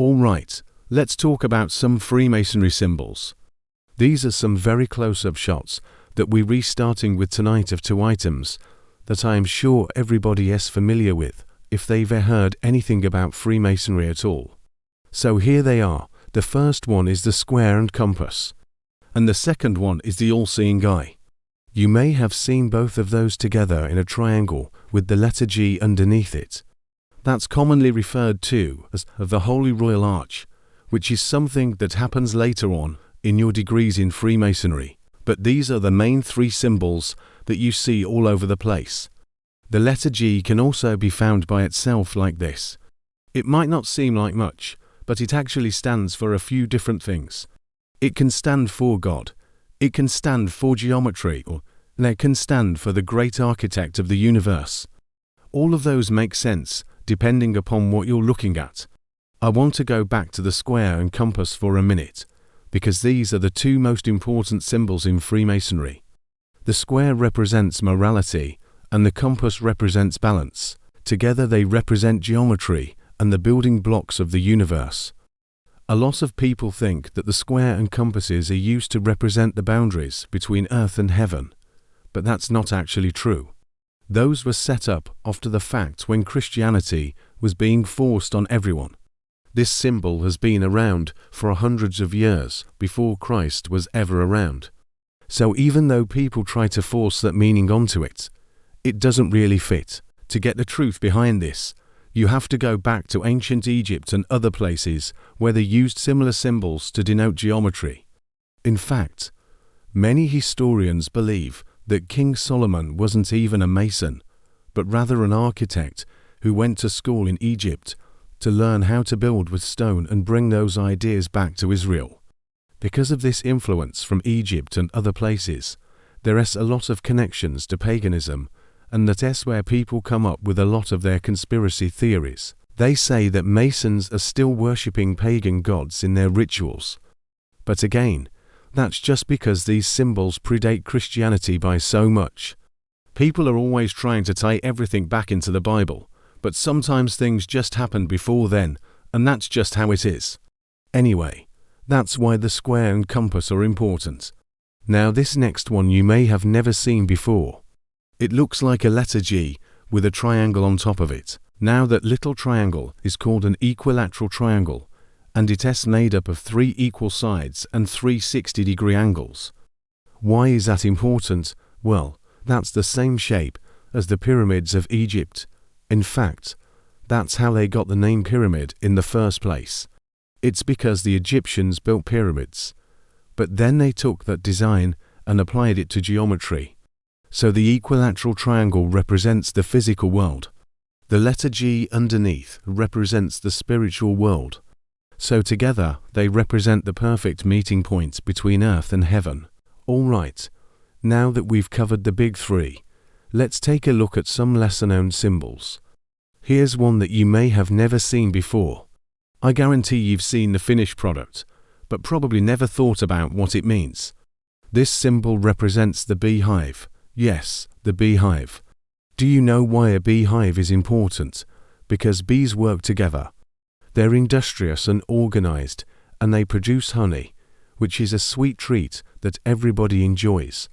Alright, let's talk about some Freemasonry symbols. These are some very close-up shots that we're restarting with tonight of 2 items that I am sure everybody is familiar with if they've heard anything about Freemasonry at all. So here they are. The first one is the square and compass, and the second one is the all-seeing eye. You may have seen both of those together in a triangle with the letter G underneath it. That's commonly referred to as the Holy Royal Arch, which is something that happens later on in your degrees in Freemasonry. But these are the main 3 symbols that you see all over the place. The letter G can also be found by itself like this. It might not seem like much, but it actually stands for a few different things. It can stand for God, it can stand for geometry, or it can stand for the great architect of the universe. All of those make sense depending upon what you're looking at. I want to go back to the square and compass for a minute, because these are the 2 most important symbols in Freemasonry. The square represents morality, and the compass represents balance. Together they represent geometry and the building blocks of the universe. A lot of people think that the square and compasses are used to represent the boundaries between earth and heaven, but that's not actually true. Those were set up after the fact when Christianity was being forced on everyone. This symbol has been around for hundreds of years before Christ was ever around. So even though people try to force that meaning onto it, it doesn't really fit. To get the truth behind this, you have to go back to ancient Egypt and other places where they used similar symbols to denote geometry. In fact, many historians believe that King Solomon wasn't even a Mason, but rather an architect who went to school in Egypt to learn how to build with stone and bring those ideas back to Israel. Because of this influence from Egypt and other places, there is a lot of connections to paganism, and that is where people come up with a lot of their conspiracy theories. They say that Masons are still worshipping pagan gods in their rituals. But again, that's just because these symbols predate Christianity by so much. People are always trying to tie everything back into the Bible, but sometimes things just happened before then, and that's just how it is. Anyway, that's why the square and compass are important. Now this next one you may have never seen before. It looks like a letter G with a triangle on top of it. Now that little triangle is called an equilateral triangle, and it is made up of 3 equal sides and 3 60-degree angles. Why is that important? Well, that's the same shape as the pyramids of Egypt. In fact, that's how they got the name pyramid in the first place. It's because the Egyptians built pyramids, but then they took that design and applied it to geometry. So the equilateral triangle represents the physical world. The letter G underneath represents the spiritual world. So together they represent the perfect meeting point between earth and heaven. Alright, now that we've covered the big 3, let's take a look at some lesser-known symbols. Here's one that you may have never seen before. I guarantee you've seen the finished product, but probably never thought about what it means. This symbol represents the beehive. Yes, the beehive. Do you know why a beehive is important? Because bees work together. They're industrious and organized, and they produce honey, which is a sweet treat that everybody enjoys.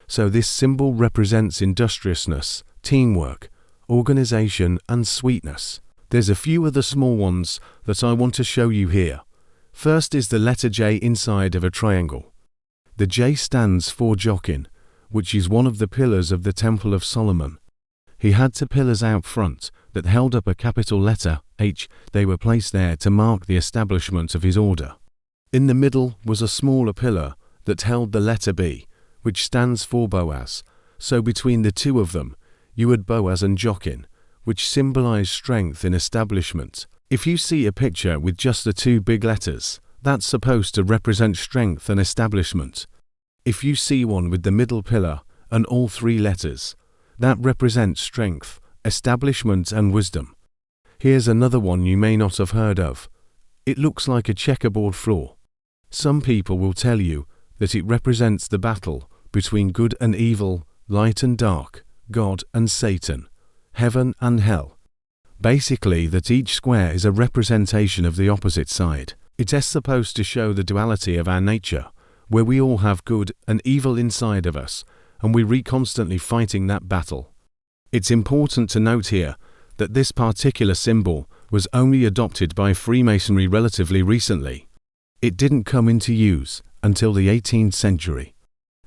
So this symbol represents industriousness, teamwork, organization, and sweetness. There's a few other small ones that I want to show you here. First is the letter J inside of a triangle. The J stands for Jachin, which is one of the pillars of the Temple of Solomon. He had 2 pillars out front that held up a capital letter H. They were placed there to mark the establishment of his order. In the middle was a smaller pillar that held the letter B, which stands for Boaz. So between the 2 of them, you had Boaz and Jachin, which symbolize strength in establishment. If you see a picture with just the 2 big letters, that's supposed to represent strength and establishment. If you see one with the middle pillar and all 3 letters, that represents strength, establishment, and wisdom. Here's another one you may not have heard of. It looks like a checkerboard floor. Some people will tell you that it represents the battle between good and evil, light and dark, God and Satan, heaven and hell. Basically that each square is a representation of the opposite side. It's supposed to show the duality of our nature, where we all have good and evil inside of us, and we're constantly fighting that battle. It's important to note here that this particular symbol was only adopted by Freemasonry relatively recently. It didn't come into use until the 18th century.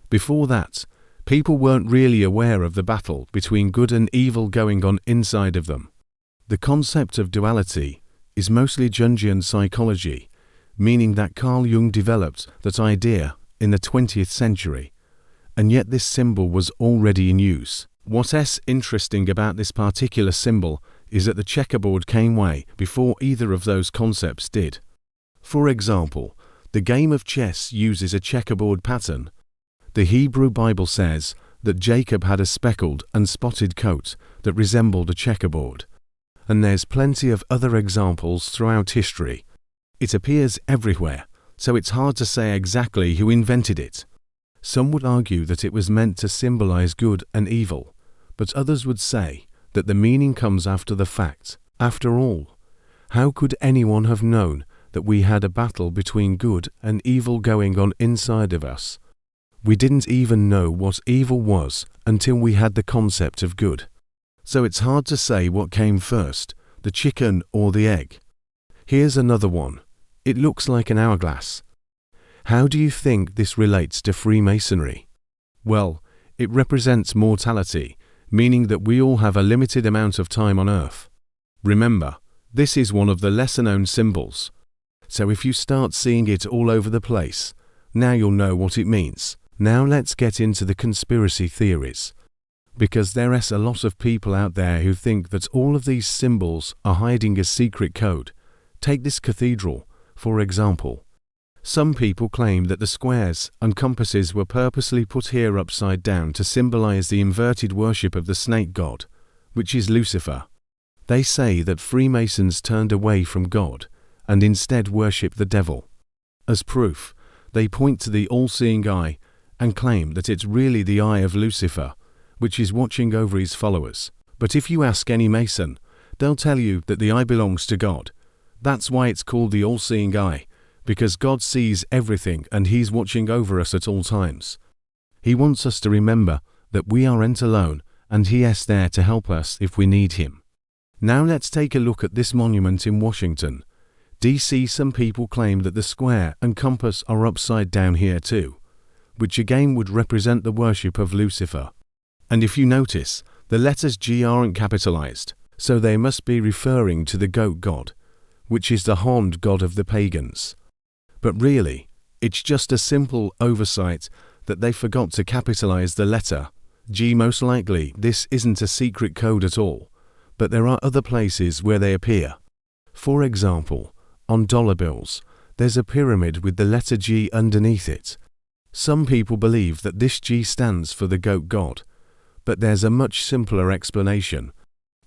Before that, people weren't really aware of the battle between good and evil going on inside of them. The concept of duality is mostly Jungian psychology, meaning that Carl Jung developed that idea in the 20th century, and yet this symbol was already in use. What's interesting about this particular symbol is that the checkerboard came way before either of those concepts did. For example, the game of chess uses a checkerboard pattern. The Hebrew Bible says that Jacob had a speckled and spotted coat that resembled a checkerboard. And there's plenty of other examples throughout history. It appears everywhere, so it's hard to say exactly who invented it. Some would argue that it was meant to symbolize good and evil, but others would say that the meaning comes after the fact. After all, how could anyone have known that we had a battle between good and evil going on inside of us? We didn't even know what evil was until we had the concept of good. So it's hard to say what came first, the chicken or the egg. Here's another one. It looks like an hourglass. How do you think this relates to Freemasonry? Well, it represents mortality, meaning that we all have a limited amount of time on Earth. Remember, this is one of the lesser-known symbols. So if you start seeing it all over the place, now you'll know what it means. Now let's get into the conspiracy theories. Because there's a lot of people out there who think that all of these symbols are hiding a secret code. Take this cathedral, for example. Some people claim that the squares and compasses were purposely put here upside down to symbolize the inverted worship of the snake god, which is Lucifer. They say that Freemasons turned away from God and instead worship the devil. As proof, they point to the all-seeing eye and claim that it's really the eye of Lucifer, which is watching over his followers. But if you ask any Mason, they'll tell you that the eye belongs to God. That's why it's called the all-seeing eye, because God sees everything and He's watching over us at all times. He wants us to remember that we aren't alone and He is there to help us if we need Him. Now let's take a look at this monument in Washington, D.C. Some people claim that the square and compass are upside down here too, which again would represent the worship of Lucifer. And if you notice, the letters G aren't capitalized, so they must be referring to the goat god, which is the horned god of the pagans. But really, it's just a simple oversight that they forgot to capitalize the letter G. Most likely, this isn't a secret code at all, but there are other places where they appear. For example, on dollar bills, there's a pyramid with the letter G underneath it. Some people believe that this G stands for the goat god, but there's a much simpler explanation.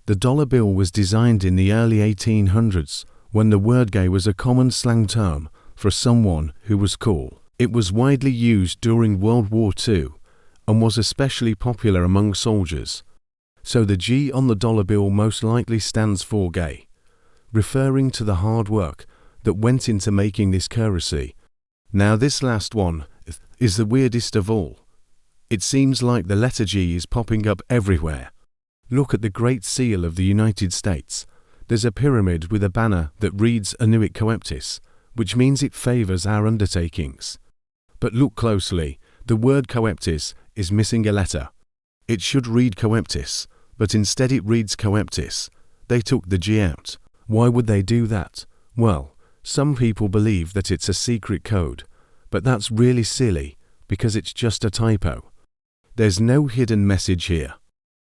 The dollar bill was designed in the early 1800s, when the word gay was a common slang term for someone who was cool. It was widely used during World War II and was especially popular among soldiers. So the G on the dollar bill most likely stands for gay, referring to the hard work that went into making this currency. Now this last one is the weirdest of all. It seems like the letter G is popping up everywhere. Look at the Great Seal of the United States. There's a pyramid with a banner that reads Annuit Coeptis, which means it favors our undertakings. But look closely, the word coeptis is missing a letter. It should read coeptis, but instead it reads coeptis. They took the G out. Why would they do that? Well, some people believe that it's a secret code, but that's really silly because it's just a typo. There's no hidden message here.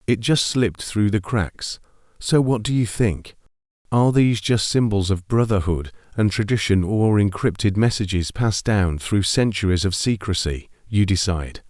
It just slipped through the cracks. So what do you think? Are these just symbols of brotherhood and tradition or encrypted messages passed down through centuries of secrecy? You decide.